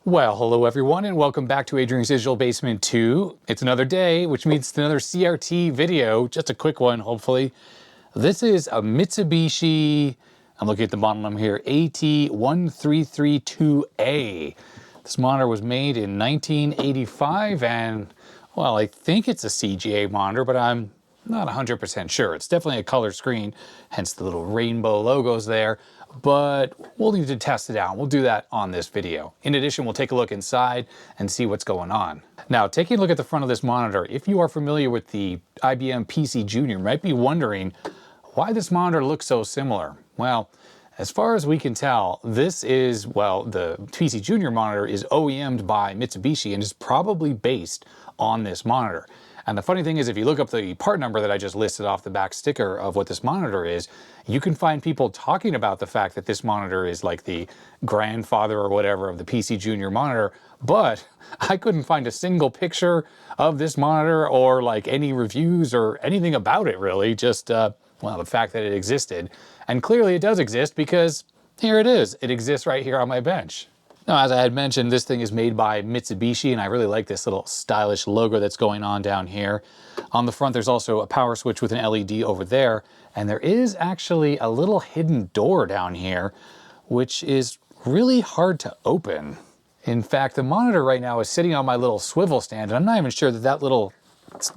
Well, hello everyone, and welcome back to Adrian's Digital Basement 2. It's another day, which means it's another CRT video, just a quick one, hopefully. This is a Mitsubishi, I'm looking at the model number here, AT1332A. This monitor was made in 1985, and, well, I think it's a CGA monitor, but I'm not 100% sure. It's definitely a color screen, hence the little rainbow logos there. But we'll need to test it out. We'll do that on this video. In addition, we'll take a look inside and see what's going on. Now, taking a look at the front of this monitor, if you are familiar with the IBM PC Junior, you might be wondering why this monitor looks so similar. Well, as far as we can tell, this is, well, the PC Junior monitor is OEM'd by Mitsubishi and is probably based on this monitor. And the funny thing is, if you look up the part number that I just listed off the back sticker of what this monitor is, you can find people talking about the fact that this monitor is like the grandfather or whatever of the PC Junior monitor, but I couldn't find a single picture of this monitor or like any reviews or anything about it really, just, well, the fact that it existed. And clearly it does exist because here it is. It exists right here on my bench. Now, as I had mentioned, this thing is made by Mitsubishi, and I really like this little stylish logo that's going on down here. On the front, there's also a power switch with an LED over there, and there is actually a little hidden door down here, which is really hard to open. In fact, the monitor right now is sitting on my little swivel stand, and I'm not even sure that that little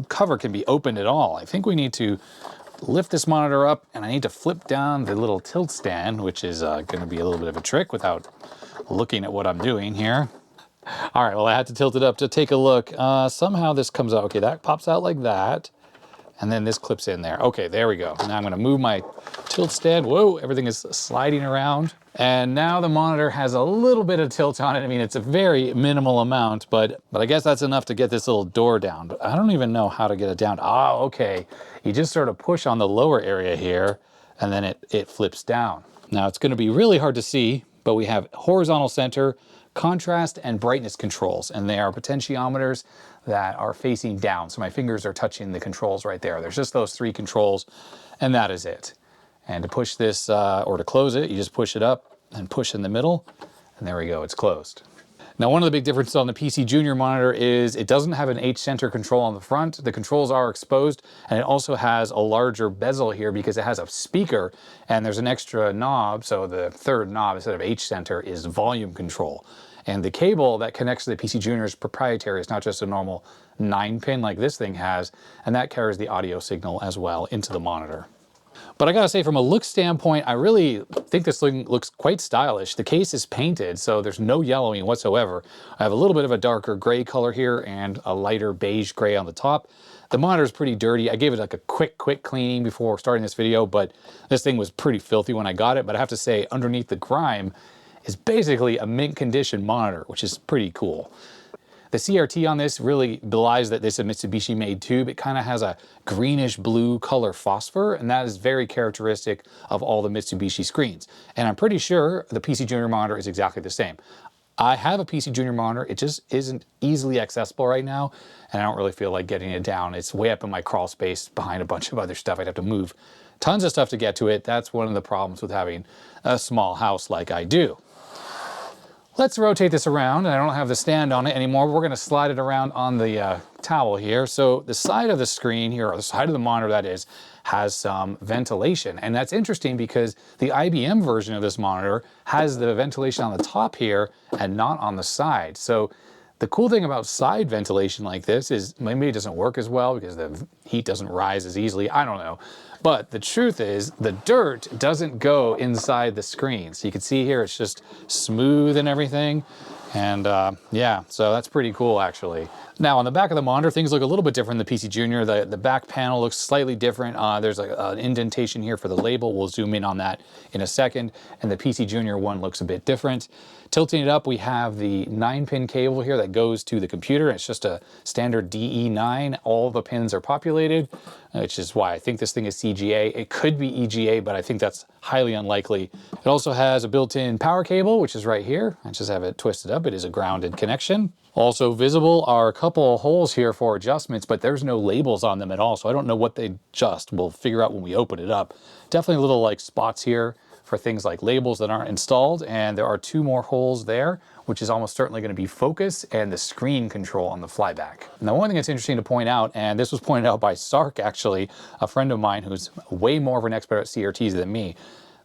cover can be opened at all. I think we need to lift this monitor up, and I need to flip down the little tilt stand, which is going to be a little bit of a trick without looking at what I'm doing here. All right, well, I had to tilt it up to take a look. Somehow this comes out. Okay, that pops out like that. And then this clips in there. Okay, there we go. Now I'm gonna move my tilt stand. Whoa, everything is sliding around. And now the monitor has a little bit of tilt on it. I mean, it's a very minimal amount, but I guess that's enough to get this little door down. But I don't even know how to get it down. Oh, okay. You just sort of push on the lower area here, and then it flips down. Now it's gonna be really hard to see, but we have horizontal center, contrast, and brightness controls, and they are potentiometers that are facing down. So my fingers are touching the controls right there. There's just those three controls, and that is it. And to push this, or to close it, you just push it up and push in the middle, and there we go, it's closed. Now, one of the big differences on the PC Junior monitor is it doesn't have an H-center control on the front. The controls are exposed, and it also has a larger bezel here because it has a speaker, and there's an extra knob, so the third knob instead of H-center is volume control. And the cable that connects to the PC Junior is proprietary. It's not just a normal 9-pin like this thing has, and that carries the audio signal as well into the monitor. But I gotta say, from a look standpoint, I really think this thing looks quite stylish. The case is painted, so there's no yellowing whatsoever. I have a little bit of a darker gray color here and a lighter beige gray on the top. The monitor is pretty dirty. I gave it like a quick cleaning before starting this video, but this thing was pretty filthy when I got it. But I have to say, underneath the grime is basically a mint condition monitor, which is pretty cool. The CRT on this really belies that this is a Mitsubishi made tube. It kind of has a greenish blue color phosphor, and that is very characteristic of all the Mitsubishi screens. And I'm pretty sure the PC Junior monitor is exactly the same. I have a PC Junior monitor. It just isn't easily accessible right now, and I don't really feel like getting it down. It's way up in my crawl space behind a bunch of other stuff. I'd have to move tons of stuff to get to it. That's one of the problems with having a small house like I do. Let's rotate this around, and I don't have the stand on it anymore. We're gonna slide it around on the towel here. So the side of the screen here, or the side of the monitor that is, has some ventilation. And that's interesting because the IBM version of this monitor has the ventilation on the top here and not on the side. So the cool thing about side ventilation like this is maybe it doesn't work as well because the heat doesn't rise as easily. I don't know. But the truth is the dirt doesn't go inside the screen. So you can see here it's just smooth and everything. And yeah, so that's pretty cool actually. Now on the back of the monitor, things look a little bit different than the PC Junior. The back panel looks slightly different. There's an indentation here for the label. We'll zoom in on that in a second. And the PC Junior one looks a bit different. Tilting it up, we have the 9-pin cable here that goes to the computer. It's just a standard DE9. All the pins are populated, which is why I think this thing is CGA. It could be EGA, but I think that's highly unlikely. It also has a built-in power cable, which is right here. I just have it twisted up. It is a grounded connection. Also visible are a couple of holes here for adjustments, but there's no labels on them at all, so I don't know what they adjust. We'll figure out when we open it up. Definitely little like spots here for things like labels that aren't installed, and there are 2 more holes there which is almost certainly going to be focus and the screen control on the flyback. Now, one thing that's interesting to point out, and this was pointed out by Sark actually, a friend of mine who's way more of an expert at CRTs than me,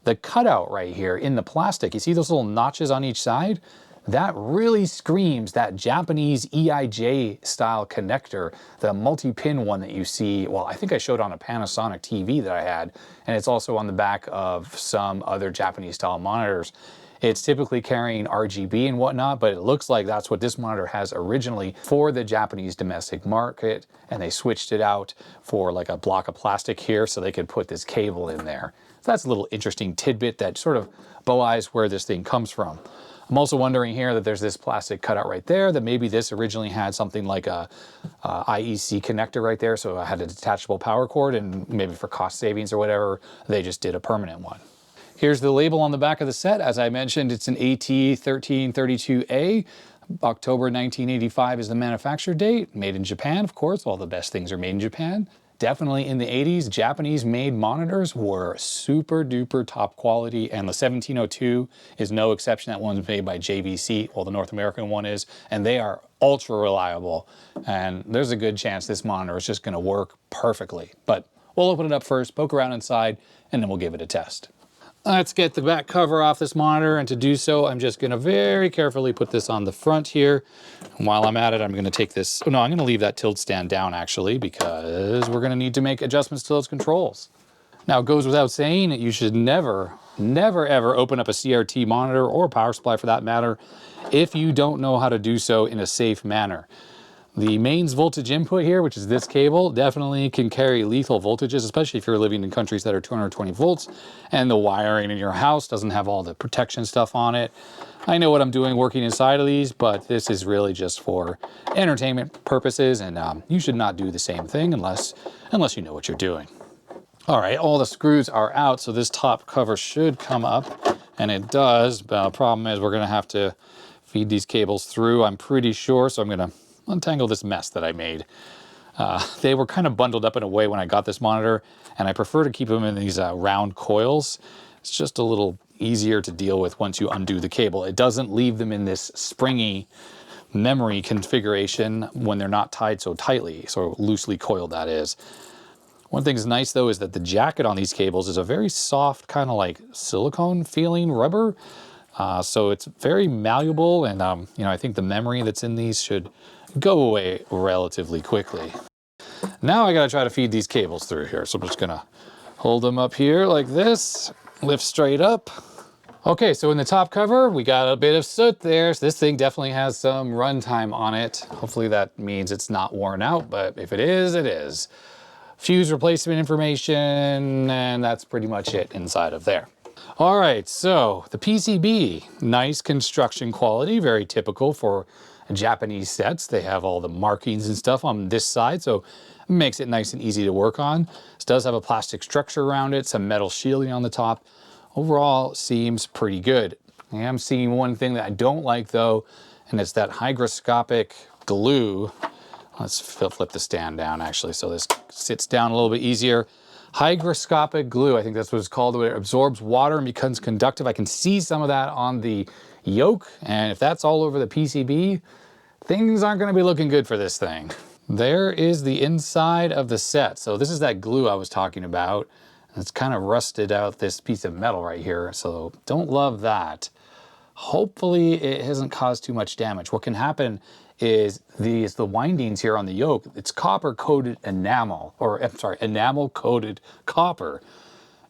the cutout right here in the plastic, you see those little notches on each side? That really screams that Japanese EIJ style connector, the multi-pin one that you see, well, I think I showed on a Panasonic TV that I had, and it's also on the back of some other Japanese style monitors. It's typically carrying RGB and whatnot, but it looks like that's what this monitor has originally for the Japanese domestic market, and they switched it out for like a block of plastic here so they could put this cable in there. So that's a little interesting tidbit that sort of belies where this thing comes from. I'm also wondering here that there's this plastic cutout right there, that maybe this originally had something like a IEC connector right there, so I had a detachable power cord, and maybe for cost savings or whatever, they just did a permanent one. Here's the label on the back of the set. As I mentioned, it's an AT1332A. October 1985 is the manufacture date. Made in Japan, of course. All the best things are made in Japan. Definitely in the 80s, Japanese-made monitors were super duper top quality, and the 1702 is no exception. That one's made by JVC, well, the North American one is, and they are ultra reliable. And there's a good chance this monitor is just going to work perfectly. But we'll open it up first, poke around inside, and then we'll give it a test. Let's get the back cover off this monitor, and to do so, I'm just going to very carefully put this on the front here. And while I'm at it, I'm going to take this, oh no, I'm going to leave that tilt stand down actually, because we're going to need to make adjustments to those controls. Now, it goes without saying that you should never ever open up a CRT monitor, or power supply for that matter, if you don't know how to do so in a safe manner. The mains voltage input here, which is this cable, definitely can carry lethal voltages, especially if you're living in countries that are 220 volts and the wiring in your house doesn't have all the protection stuff on it. I know what I'm doing working inside of these, but this is really just for entertainment purposes, and you should not do the same thing unless you know what you're doing. All right, all the screws are out, so this top cover should come up, and it does. But the problem is we're going to have to feed these cables through, I'm pretty sure, so I'm going to untangle this mess that I made. They were kind of bundled up in a way when I got this monitor, and I prefer to keep them in these round coils. It's just a little easier to deal with once you undo the cable. It doesn't leave them in this springy memory configuration when they're not tied so tightly, so loosely coiled that is. One thing that's nice though is that the jacket on these cables is a very soft, kind of like silicone feeling rubber. So it's very malleable, and you know, I think the memory that's in these should go away relatively quickly. Now I gotta try to feed these cables through here. So I'm just gonna hold them up here like this, lift straight up. Okay, so in the top cover, we got a bit of soot there. So this thing definitely has some runtime on it. Hopefully that means it's not worn out, but if it is, it is. Fuse replacement information, and that's pretty much it inside of there. All right, so the PCB, nice construction quality, very typical for Japanese sets. They have all the markings and stuff on this side, so it makes it nice and easy to work on. This does have a plastic structure around it, some metal shielding on the top. Overall, seems pretty good. I am seeing one thing that I don't like though, and it's that hygroscopic glue. Let's flip the stand down actually, so this sits down a little bit easier. Hygroscopic glue, I think that's what it's called, where it absorbs water and becomes conductive. I can see some of that on the yoke, and if that's all over the PCB, things aren't going to be looking good for this thing. There is the inside of the set. So this is that glue I was talking about. It's kind of rusted out this piece of metal right here, so don't love that. Hopefully it hasn't caused too much damage. What can happen is the windings here on the yoke, it's copper coated enamel, or I'm sorry, enamel coated copper.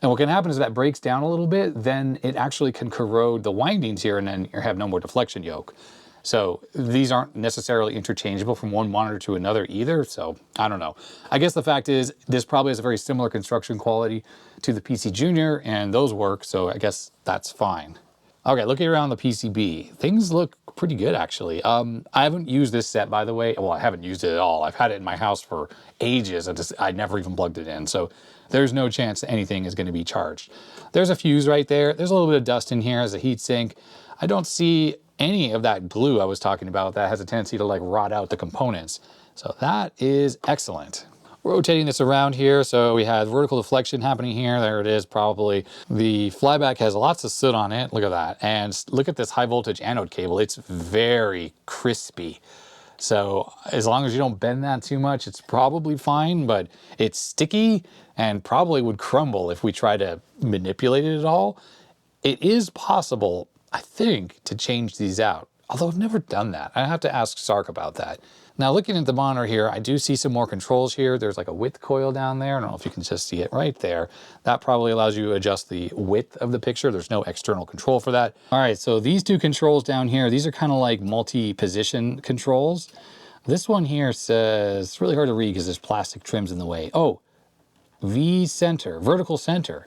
And what can happen is that breaks down a little bit, then it actually can corrode the windings here, and then you have no more deflection yoke. So these aren't necessarily interchangeable from one monitor to another either, so I don't know. I guess the fact is this probably has a very similar construction quality to the PC Junior, and those work, so I guess that's fine. Okay, looking around the PCB, things look pretty good actually. I haven't used this set, by the way. Well, I haven't used it at all. I've had it in my house for ages. I never even plugged it in, so there's no chance that anything is going to be charged. There's a fuse right there. There's a little bit of dust in here as a heat sink. I don't see any of that glue I was talking about that has a tendency to like rot out the components. So that is excellent. rotating this around here. So we had vertical deflection happening here. There it is, probably. The flyback has lots of soot on it. Look at that. And look at this high voltage anode cable. It's very crispy. So as long as you don't bend that too much, it's probably fine, but it's sticky and probably would crumble if we try to manipulate it at all. It is possible, I think, to change these out. Although I've never done that. I have to ask Sark about that. Now looking at the monitor here, I do see some more controls here. There's like a width coil down there. I don't know if you can just see it right there. That probably allows you to adjust the width of the picture. There's no external control for that. All right, so these two controls down here, these are kind of like multi-position controls. This one here says, it's really hard to read because there's plastic trims in the way. Oh, V center, vertical center.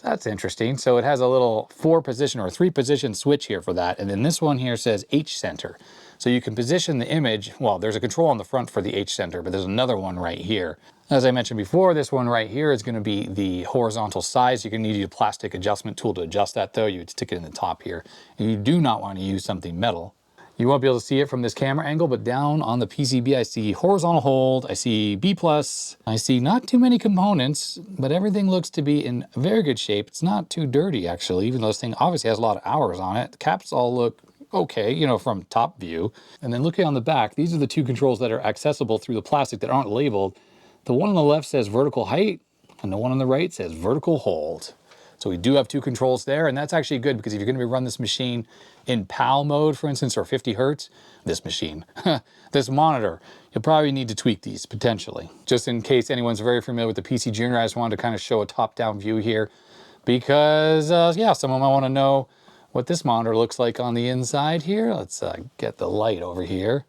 That's interesting. So it has a little 4-position or 3-position switch here for that. And then this one here says H center. So you can position the image. Well, there's a control on the front for the H center, but there's another one right here. As I mentioned before, this one right here is going to be the horizontal size. You can need a plastic adjustment tool to adjust that though. You would stick it in the top here. And you do not want to use something metal. You won't be able to see it from this camera angle, but down on the PCB, I see horizontal hold, I see B+, I see not too many components, but everything looks to be in very good shape. It's not too dirty, actually, even though this thing obviously has a lot of hours on it. The caps all look okay, you know, from top view. And then looking on the back, these are the two controls that are accessible through the plastic that aren't labeled. The one on the left says vertical height, and the one on the right says vertical hold. So we do have two controls there, and that's actually good because if you're going to run this machine in PAL mode, for instance, or 50 hertz, this machine, this monitor, you'll probably need to tweak these potentially. Just in case anyone's very familiar with the PC Junior, I just wanted to kind of show a top-down view here because, yeah, someone might want to know what this monitor looks like on the inside here. Let's get the light over here.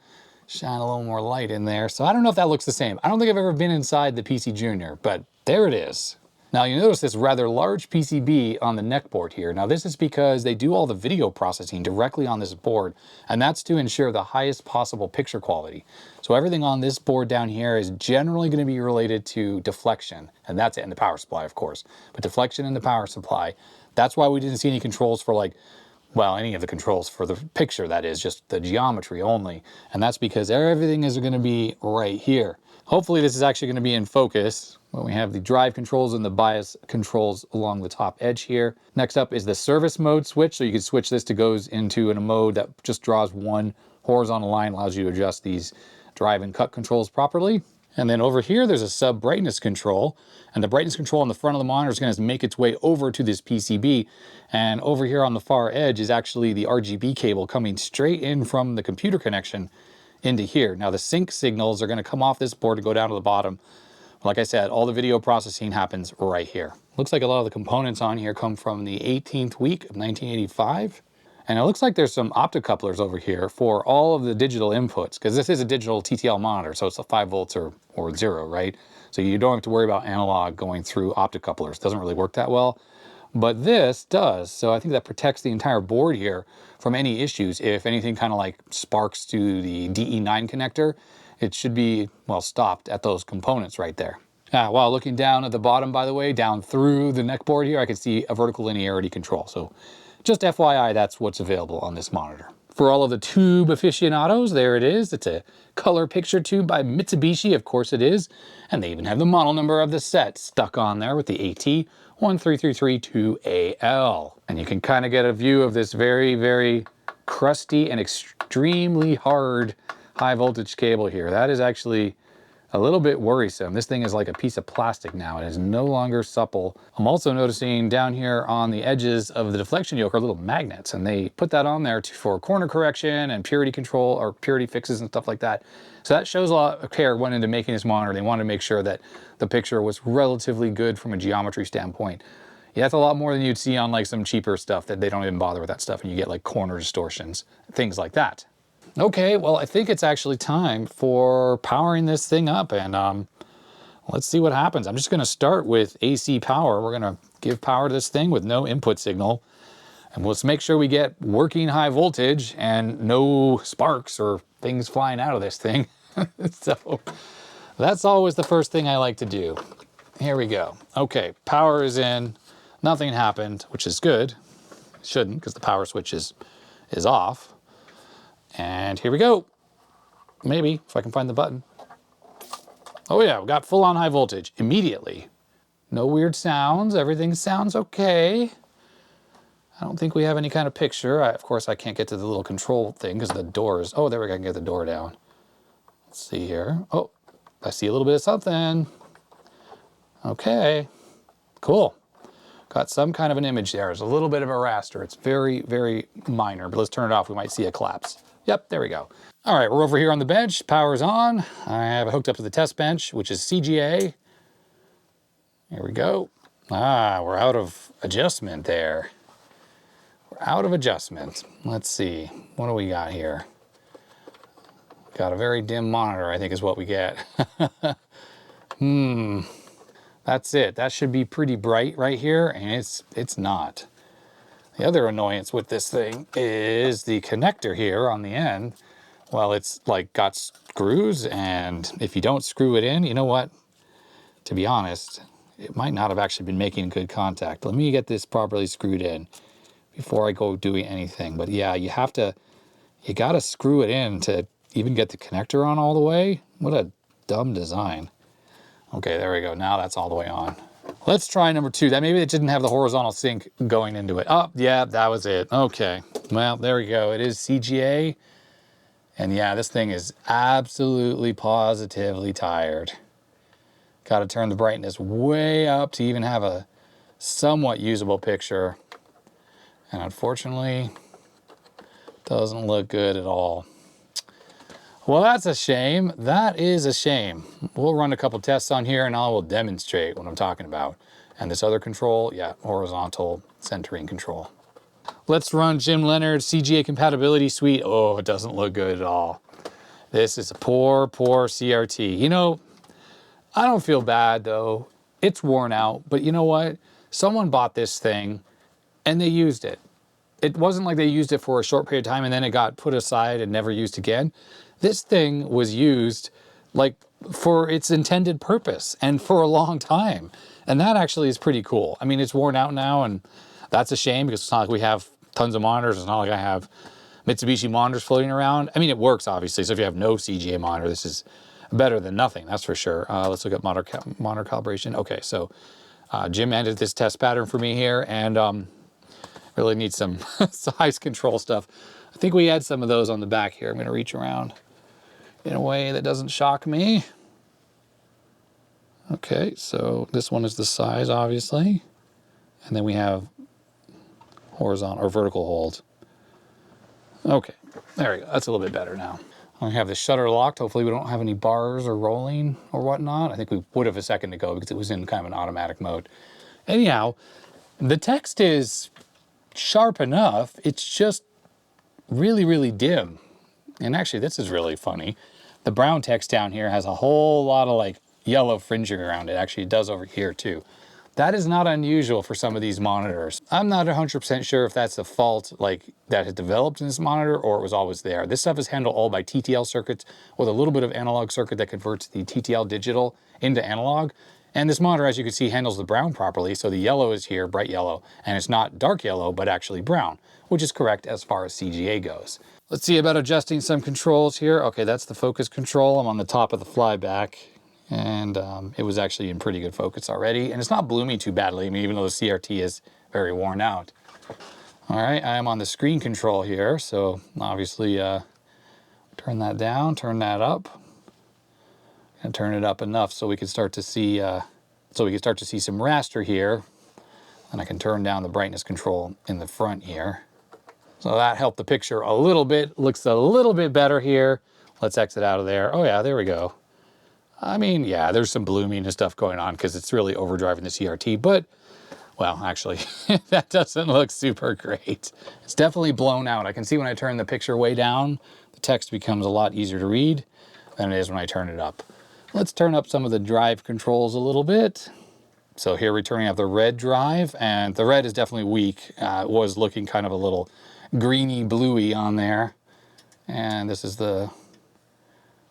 Shine a little more light in there. So I don't know if that looks the same. I don't think I've ever been inside the PC Junior, but there it is. Now you notice this rather large PCB on the neck board here. Now this is because they do all the video processing directly on this board, and that's to ensure the highest possible picture quality. So everything on this board down here is generally going to be related to deflection, and that's it, and the power supply, of course. But deflection and the power supply, that's why we didn't see any controls for like, well, any of the controls for the picture, that is, just the geometry only. And that's because everything is going to be right here. Hopefully this is actually going to be in focus. Well, we have the drive controls and the bias controls along the top edge here. Next up is the service mode switch. So you can switch this to goes into a mode that just draws one horizontal line, allows you to adjust these drive and cut controls properly. And then over here, there's a sub brightness control, and the brightness control on the front of the monitor is going to make its way over to this PCB. And over here on the far edge is actually the RGB cable coming straight in from the computer connection into here. Now the sync signals are going to come off this board and go down to the bottom. Like I said, all the video processing happens right here. Looks like a lot of the components on here come from the 18th week of 1985. And it looks like there's some optocouplers over here for all of the digital inputs, because this is a digital TTL monitor, so it's a 5 volts or 0, right? So you don't have to worry about analog going through optocouplers. It doesn't really work that well, but this does. So I think that protects the entire board here from any issues. If anything kind of like sparks to the DE9 connector, it should be, well, stopped at those components right there. While looking down at the bottom, by the way, down through the neck board here, I can see a vertical linearity control. So just FYI, that's what's available on this monitor. For all of the tube aficionados, there it is. It's a color picture tube by Mitsubishi, of course it is. And they even have the model number of the set stuck on there with the AT13332AL. And you can kind of get a view of this very, very crusty and extremely hard high voltage cable here. That is actually a little bit worrisome. This thing is like a piece of plastic now. It is no longer supple. I'm also noticing down here on the edges of the deflection yoke are little magnets, and they put that on there for corner correction and purity control or purity fixes and stuff like that. So that shows a lot of care went into making this monitor. They wanted to make sure that the picture was relatively good from a geometry standpoint. Yeah, that's a lot more than you'd see on like some cheaper stuff that they don't even bother with that stuff, and you get like corner distortions, things like that. Okay, well, I think it's actually time for powering this thing up, and let's see what happens. I'm just going to start with AC power. We're going to give power to this thing with no input signal, and let's make sure we get working high voltage and no sparks or things flying out of this thing. So that's always the first thing I like to do. Here we go. Okay, power is in. Nothing happened, which is good. Shouldn't, because the power switch is off. And here we go. Maybe, if I can find the button. Oh yeah, we got full on high voltage immediately. No weird sounds. Everything sounds okay. I don't think we have any kind of picture. Of course, I can't get to the little control thing because the doors. Oh, there we go. I can get the door down. Let's see here. Oh, I see a little bit of something. Okay, cool. Got some kind of an image there. There's a little bit of a raster. It's very, very minor, but let's turn it off. We might see a collapse. Yep, there we go. All right, we're over here on the bench. Power's on. I have it hooked up to the test bench, which is CGA. Here we go. Ah, we're out of adjustment there. We're out of adjustment. Let's see. What do we got here? Got a very dim monitor, I think is what we get. That's it. That should be pretty bright right here, and it's not. The other annoyance with this thing is the connector here on the end. Well, it's like got screws, and if you don't screw it in, you know what? To be honest, it might not have actually been making good contact. Let me get this properly screwed in before I go doing anything. But yeah, you gotta screw it in to even get the connector on all the way. What a dumb design. Okay, there we go. Now that's all the way on. Let's try number 2. That maybe it didn't have the horizontal sync going into it. Oh, yeah, that was it. Okay. Well, there we go. It is CGA. And yeah, this thing is absolutely positively tired. Got to turn the brightness way up to even have a somewhat usable picture. And unfortunately, doesn't look good at all. Well, that's a shame. That is a shame. We'll run a couple tests on here and I will demonstrate what I'm talking about. And this other control, yeah, horizontal centering control. Let's run Jim Leonard CGA compatibility suite. Oh, it doesn't look good at all. This is a poor, poor CRT. You know, I don't feel bad though. It's worn out, but you know what? Someone bought this thing and they used it. It wasn't like they used it for a short period of time and then it got put aside and never used again. This thing was used like for its intended purpose and for a long time. And that actually is pretty cool. I mean, it's worn out now and that's a shame because it's not like we have tons of monitors. It's not like I have Mitsubishi monitors floating around. I mean, it works obviously. So if you have no CGA monitor, this is better than nothing, that's for sure. Let's look at monitor calibration. Okay, so Jim ended this test pattern for me here and really need some size control stuff. I think we had some of those on the back here. I'm gonna reach around in a way that doesn't shock me. Okay, so this one is the size, obviously. And then we have horizontal or vertical hold. Okay, there we go. That's a little bit better now. I have the shutter locked. Hopefully we don't have any bars or rolling or whatnot. I think we would have a second ago because it was in kind of an automatic mode. Anyhow, the text is sharp enough. It's just really, really dim. And actually, this is really funny. The brown text down here has a whole lot of like yellow fringing around it. Actually, it does over here too. That is not unusual for some of these monitors. I'm not 100% sure if that's a fault like that had developed in this monitor or it was always there. This stuff is handled all by TTL circuits with a little bit of analog circuit that converts the TTL digital into analog. And this monitor, as you can see, handles the brown properly. So the yellow is here, bright yellow, and it's not dark yellow, but actually brown, which is correct as far as CGA goes. Let's see about adjusting some controls here. Okay, that's the focus control. I'm on the top of the flyback. And it was actually in pretty good focus already. And it's not blooming too badly, I mean, even though the CRT is very worn out. All right, I am on the screen control here. So obviously turn that down, turn that up, and turn it up enough so we can start to see some raster here. And I can turn down the brightness control in the front here. So that helped the picture a little bit. Looks a little bit better here. Let's exit out of there. Oh yeah, there we go. I mean, yeah, there's some blooming and stuff going on because it's really overdriving the CRT, but, well, actually, that doesn't look super great. It's definitely blown out. I can see when I turn the picture way down, the text becomes a lot easier to read than it is when I turn it up. Let's turn up some of the drive controls a little bit. So here we're turning up the red drive, and the red is definitely weak. It was looking kind of a little greeny, bluey on there. And this is the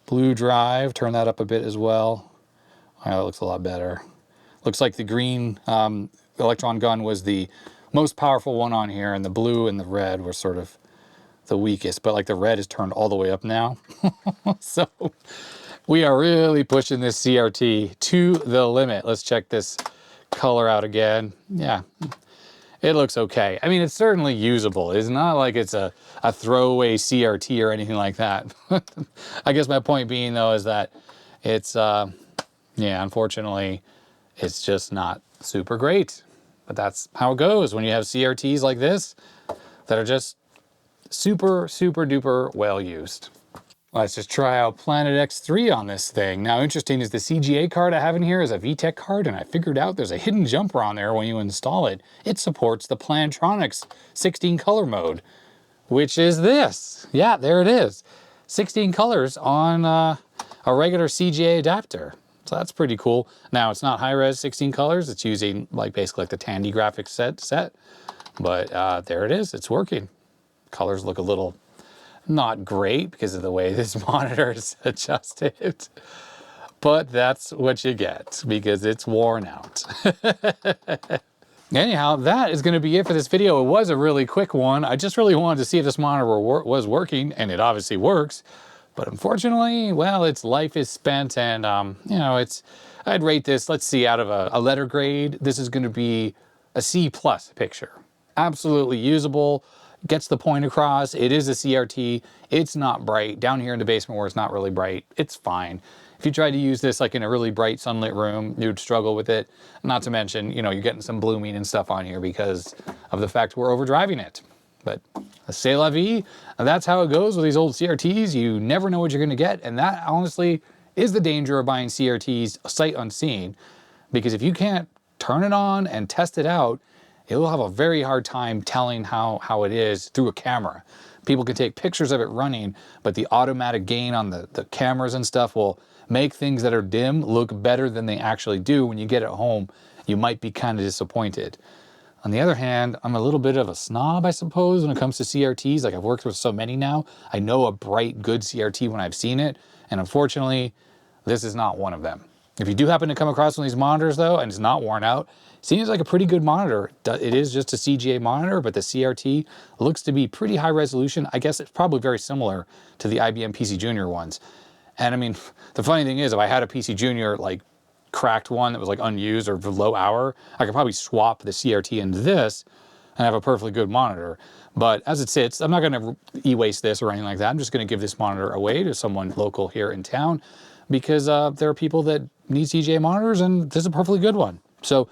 blue drive, turn that up a bit as well. Oh, that looks a lot better. Looks like the green electron gun was the most powerful one on here, and the blue and the red were sort of the weakest, but like the red is turned all the way up now. So We are really pushing this CRT to the limit. Let's check this color out again. Yeah, it looks okay. I mean, it's certainly usable. It's not like it's a throwaway CRT or anything like that. I guess my point being, though, is that it's, yeah, unfortunately, it's just not super great. But that's how it goes when you have CRTs like this that are just super, super duper well used. Let's just try out Planet X3 on this thing. Now, interesting is the CGA card I have in here is a VTech card, and I figured out there's a hidden jumper on there when you install it. It supports the Plantronics 16 color mode, which is this. Yeah, there it is. 16 colors on a regular CGA adapter. So that's pretty cool. Now, it's not high-res 16 colors. It's using like basically like the Tandy graphics set. But there it is. It's working. Colors look a little not great because of the way this monitor is adjusted, but that's what you get because it's worn out. Anyhow, that is going to be it for this video. It was a really quick one. I just really wanted to see if this monitor was working, and it obviously works. But unfortunately, well, its life is spent, and you know, I'd rate this, let's see, out of a letter grade, this is going to be a C+ picture. Absolutely usable. Gets the point across. It is a CRT. It's not bright. Down here in the basement where it's not really bright, it's fine. If you tried to use this like in a really bright sunlit room, you'd struggle with it. Not to mention, you know, you're getting some blooming and stuff on here because of the fact we're overdriving it. But c'est la vie. That's how it goes with these old CRTs. You never know what you're going to get. And that honestly is the danger of buying CRTs sight unseen. Because if you can't turn it on and test it out, you'll have a very hard time telling how it is through a camera. People can take pictures of it running, but the automatic gain on the cameras and stuff will make things that are dim look better than they actually do. When you get it home, you might be kind of disappointed. On the other hand, I'm a little bit of a snob, I suppose, when it comes to CRTs. Like, I've worked with so many now. I know a bright, good CRT when I've seen it, and unfortunately, this is not one of them. If you do happen to come across one of these monitors, though, and it's not worn out, seems like a pretty good monitor. It is just a CGA monitor, but the CRT looks to be pretty high resolution. I guess it's probably very similar to the IBM PC Junior ones. And I mean, the funny thing is, if I had a PC Junior, like, cracked one that was like unused or low hour, I could probably swap the CRT into this and have a perfectly good monitor. But as it sits, I'm not going to e-waste this or anything like that. I'm just going to give this monitor away to someone local here in town because there are people that need CGA monitors, and this is a perfectly good one. So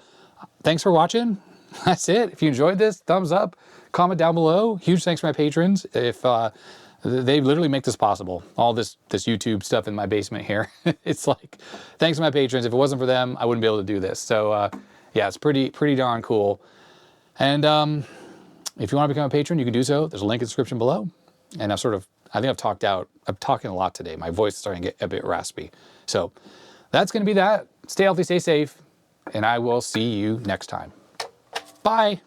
thanks for watching. That's it. If you enjoyed this, thumbs up, comment down below. Huge thanks to my patrons. If they literally make this possible. All this YouTube stuff in my basement here. It's like, thanks to my patrons. If it wasn't for them, I wouldn't be able to do this. So yeah, it's pretty darn cool. And if you want to become a patron, you can do so. There's a link in the description below. And I think I've talked out. I'm talking a lot today. My voice is starting to get a bit raspy. So that's going to be that. Stay healthy, stay safe, and I will see you next time. Bye.